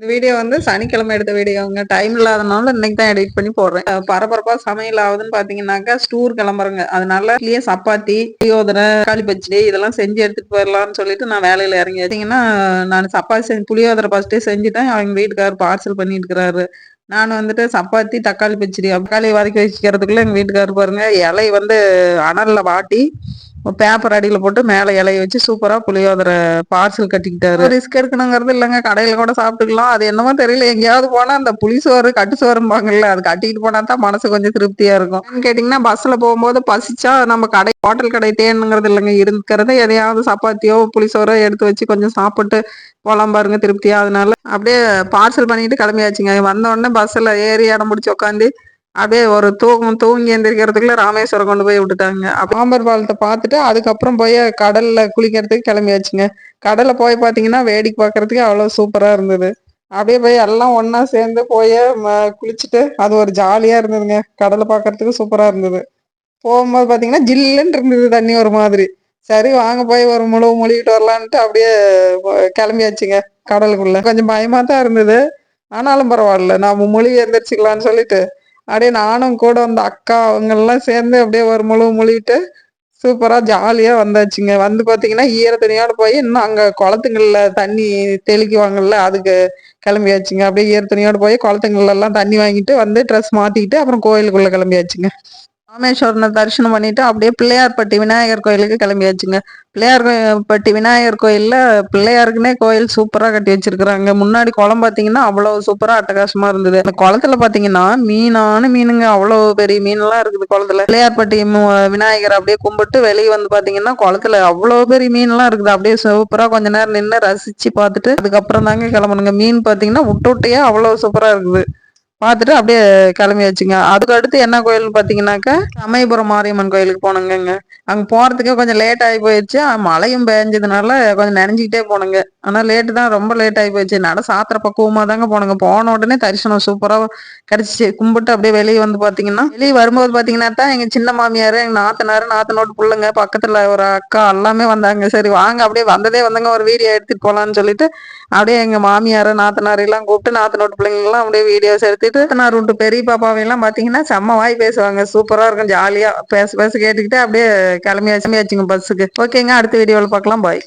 இந்த வீடியோ வந்து சனிக்கிழமை எடுத்த வீடியோங்க. டைம் இல்லாதனால இன்னைக்கு தான் எடிட் பண்ணி போடுறேன். பரபரப்பா சமையல் ஆகுதுன்னு பார்த்தீங்கன்னாக்கா, டூர் கிளம்புறேங்க. அதனால வீட்லயே சப்பாத்தி, புளியோதரை, தக்காளி பச்சடி இதெல்லாம் செஞ்சு எடுத்துட்டு போயிரலாம்னு சொல்லிட்டு நான் வேலையில இறங்கி பார்த்தீங்கன்னா, நான் சப்பாத்தி புளியோதரை ஃபர்ஸ்ட்டே செஞ்சுட்டேன். அவங்க வீட்டுக்காரர் பார்சல் பண்ணிட்டு இருக்கிறாரு. நான் வந்துட்டு சப்பாத்தி, தக்காளி பச்சடி தக்காளி வதக்கி வச்சுக்கிறதுக்குள்ள எங்க வீட்டுக்காரர் பாருங்க, இலை வந்து அனல்ல வாட்டி பேப்பர் அடியில போட்டு மேல இலைய வச்சு சூப்பரா புளியோதரை பார்சல் கட்டிக்கிட்டாரு. ரிஸ்க் எடுக்கணுங்கிறது இல்லைங்க, கடையில கூட சாப்பிட்டுக்கலாம். அது என்னமோ தெரியல, எங்கேயாவது போனா அந்த புளிசோறு கட்டு சோறும்பாங்கல்ல, அது கட்டிட்டு போனா தான் மனசு கொஞ்சம் திருப்தியா இருக்கும். ஏன்னு கேட்டீங்கன்னா, பஸ்ல போகும்போது பசிச்சா நம்ம ஹோட்டல் கடை தேடணுங்கிறது இல்லைங்க, இருக்கிறத எதையாவது சப்பாத்தியோ புளிசோறோ எடுத்து வச்சு கொஞ்சம் சாப்பிட்டு போலாம் பாருங்க திருப்தியா. அதனால அப்படியே பார்சல் பண்ணிட்டு கிளம்பியாச்சுங்க. வந்த உடனே பஸ்ல ஏறி இடம் பிடிச்சி உட்காந்து அப்படியே ஒரு தூங்கி எந்திரிக்கிறதுக்குள்ள ராமேஸ்வரம் கொண்டு போய் விட்டுட்டாங்க. பாம்பர் பாலத்தை பார்த்துட்டு அதுக்கப்புறம் போய் கடல்ல குளிக்கிறதுக்கு கிளம்பியாச்சுங்க. கடல்ல போய் பார்த்தீங்கன்னா வேடிக்கை பார்க்கறதுக்கு அவ்வளோ சூப்பரா இருந்தது. அப்படியே போய் எல்லாம் ஒண்ணா சேர்ந்து போய் குளிச்சுட்டு அது ஒரு ஜாலியா இருந்ததுங்க. கடலை பார்க்கறதுக்கு சூப்பரா இருந்தது. போகும்போது பார்த்தீங்கன்னா ஜில்லுன்னு இருந்தது தண்ணி ஒரு மாதிரி. சரி வாங்க போய் ஒரு முழுகிட்டு வரலான்ட்டு அப்படியே கிளம்பியாச்சுங்க கடலுக்குள்ள. கொஞ்சம் பயமா தான் இருந்தது. ஆனாலும் பரவாயில்ல, நாம மொழி எந்திரிச்சுக்கலாம்னு சொல்லிட்டு அப்படியே நானும் கூட வந்த அக்கா அவங்கெல்லாம் சேர்ந்து அப்படியே ஒரு முழுகிட்டு சூப்பரா ஜாலியா வந்தாச்சுங்க. வந்து பாத்தீங்கன்னா ஈர துணியோட போய் இன்னும் அங்க குளத்துங்கள்ல தண்ணி தெளிக்குவாங்கல்ல, அதுக்கு கிளம்பியாச்சுங்க. அப்படியே ஈர துணியோட போய் குளத்துங்கள்ல எல்லாம் தண்ணி வாங்கிட்டு வந்து ட்ரெஸ் மாத்திக்கிட்டு அப்புறம் கோயிலுக்குள்ள கிளம்பியாச்சுங்க. ராமேஸ்வரம் தரிசனம் பண்ணிட்டு அப்படியே பிள்ளையார்பட்டி விநாயகர் கோயிலுக்கு கிளம்பியாச்சுங்க. பட்டி விநாயகர் கோயில்ல பிள்ளையாருக்குன்னே கோயில் சூப்பரா கட்டி வச்சிருக்கிறாங்க. முன்னாடி குளம் பாத்தீங்கன்னா அவ்வளவு சூப்பரா அட்டகாசமா இருந்தது. அந்த குளத்துல பாத்தீங்கன்னா மீனுங்க, அவ்வளவு பெரிய மீன் எல்லாம் இருக்குது குளத்துல. பிள்ளையார்பட்டி விநாயகர் அப்படியே கும்பிட்டு வெளியே வந்து பாத்தீங்கன்னா குளத்துல அவ்வளவு பெரிய மீன் எல்லாம் இருக்குது. அப்படியே சூப்பரா கொஞ்ச நேரம் நின்று ரசிச்சு பார்த்துட்டு அதுக்கப்புறம் தாங்க கிளம்பணுங்க. மீன் பாத்தீங்கன்னா விட்டுயா அவ்வளவு சூப்பரா இருக்குது. பார்த்துட்டு அப்படியே கிளம்பியாச்சுங்க. அதுக்கு அடுத்து என்ன கோயில்னு பார்த்தீங்கன்னாக்கா, சமயபுரம் மாரியம்மன் கோயிலுக்கு போனோங்கங்க. அங்கே போகிறதுக்கே கொஞ்சம் லேட் ஆகி போயிடுச்சு. மழையும் பெஞ்சதுனால கொஞ்சம் நனைஞ்சிக்கிட்டே போனோங்க. ஆனால் லேட்டு தான், ரொம்ப லேட் ஆகி போயிடுச்சு. நட சாத்திர பக்குவமாக தாங்க போனோங்க. போன உடனே தரிசனம் சூப்பராக கிடச்சிச்சு. கும்பிட்டு அப்படியே வெளியே வந்து பார்த்தீங்கன்னா, வெளியே வரும்போது பார்த்தீங்கன்னா தான் எங்கள் சின்ன மாமியார், எங்கள் நாத்தனோட பிள்ளைங்க, பக்கத்தில் ஒரு அக்கா எல்லாமே வந்தாங்க. சரி வாங்க அப்படியே வந்ததே வந்துங்க ஒரு வீடியோ எடுத்துகிட்டு போகலான்னு சொல்லிட்டு அப்படியே எங்கள் மாமியார் நாத்தனார் எல்லாம் கூப்பிட்டு நாத்தனோட பிள்ளைங்கள்லாம் அப்படியே வீடியோஸ் எடுத்துட்டு நாத்தனார் விட்டு பெரிய பாப்பாவையெல்லாம் பார்த்தீங்கன்னா செம்ம வாய் பேசுவாங்க. சூப்பராக இருக்கும், ஜாலியாக பேச கேட்டுக்கிட்டு அப்படியே கிளம்பியாச்சுங்க பஸ்ஸுக்கு. ஓகேங்க, அடுத்த வீடியோவில் பார்க்கலாம். பாய்.